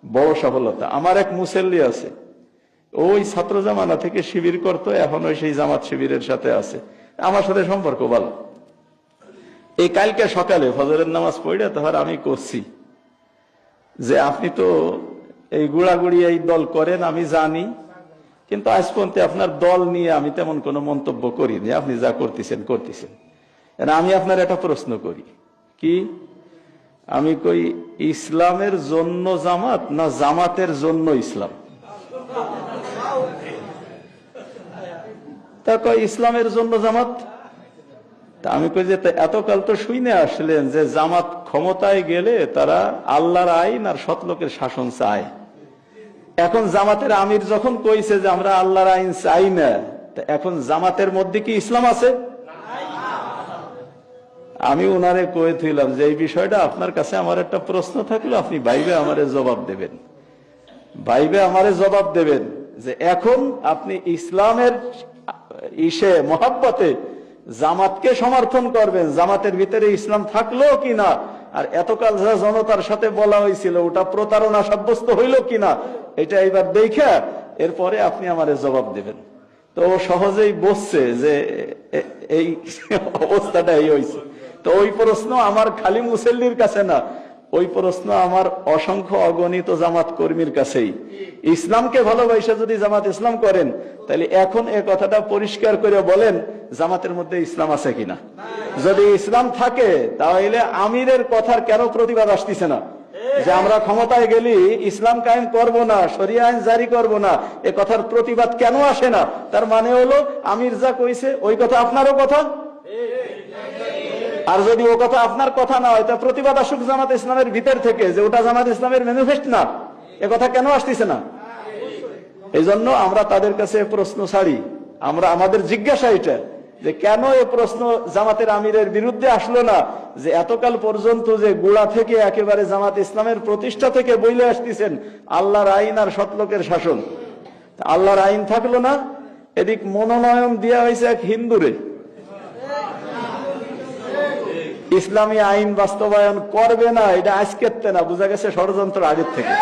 বড় সফলতা। আমার এক মুসল্লি আছে, ওই ছাত্র জামানা থেকে শিবির করতো, এখন ওই সেই জামাত শিবিরের সাথে আছে, আমার সাথে সম্পর্ক ভালো। এই কালকে সকালে ফজরের নামাজ পড়ে তারপর আমি করছি যে আপনি তো এই গুড়াগুড়ি এই দল করেন আমি জানি, কিন্তু আজ পর্যন্ত আপনার দল নিয়ে আমি তেমন কোনো মন্তব্য করিনি, আপনি যা করতেছেন করতেছেন। আমি আপনার একটা প্রশ্ন করি, কি? আমি কই ইসলামের জন্য জামাত না জামাতের জন্য ইসলাম? তা কয় ইসলামের জন্য জামাত। তা আমি কই যে এতকাল তো শুনে আসলেন যে জামাত ক্ষমতায় গেলে তারা আল্লাহর আইন আর সৎলোকের শাসন চায়। এখন জামাতের আমির যখন কইছে যে আমরা আল্লাহর আইন চাই না, এখন জামাতের মধ্যে কি ইসলাম আছে? আমি উনারে কয়ে থইলাম যে এই বিষয়টা আপনার কাছে আমার একটা প্রশ্ন থাকলো, আপনি ভাইবে আমারে জবাব দেবেন, ভাইবে আমারে জবাব দেবেন যে এখন আপনি ইসলামের মহাব্বতে জামাতকে সমর্থন করবেন, জামাতের ভিতরে ইসলাম থাকলো কিনা, আর এতকাল যা জনতার সাথে বলা হয়েছিল ওটা প্রতারণা সাব্যস্ত হইল কিনা, এটা এবার দেখে এরপরে আপনি আমারে জবাব দেবেন। তো ও সহজেই বসছে যে এই অবস্থাটা এই হয়েছে। তো ওই প্রশ্ন আমার খালি মুসল্লির কাছে না, ওই প্রশ্ন আমার অসংখ্য অগণিত জামাত কর্মীর কাছেই। ইসলামকে ভালোবাসা যদি জামাত ইসলাম করেন, তাহলে এখন এ কথাটা পরিষ্কার করে বলেন জামাতের মধ্যে ইসলাম আছে কিনা। যদি ইসলাম থাকে তাহলে আমিরের কথার কেন প্রতিবাদ আসতেছে না যে আমরা ক্ষমতায় গেলি ইসলাম কায়েম করব না, শরিয়া আইন জারি করব না, এ কথার প্রতিবাদ কেন আসে না? তার মানে হলো আমির যা কইছে ওই কথা আপনারও কথা, আর যদি ও কথা আপনার কথা না হয় তা প্রতিবাদ আসুক জামাত ইসলামের ভিতর থেকে যে ওটা জামাত ইসলামের ম্যানিফেস্ট না, এ কথা কেন আসতেছে না? এই জন্য আমরা তাদের কাছে প্রশ্ন ছাড়ি, আমরা আমাদের জিজ্ঞাসা এটা যে কেন এ প্রশ্ন জামাতের আমিরের বিরুদ্ধে আসলো না, যে এতকাল পর্যন্ত যে গোড়া থেকে একেবারে জামাত ইসলামের প্রতিষ্ঠা থেকে বইলে আসতেছেন আল্লাহর আইন আর সৎলোকের শাসন, আল্লাহর আইন থাকলো না, এদিক মনোনয়ন দেওয়া হয়েছে এক হিন্দুরে, ইসলামী আইন বাস্তবায়ন করবে না, এটা আজকের না, বোঝা গেছে ষড়যন্ত্র আগের থেকে,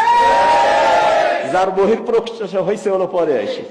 যার বহিঃপ্রকাশ হয়েছে হলো পরে আসে।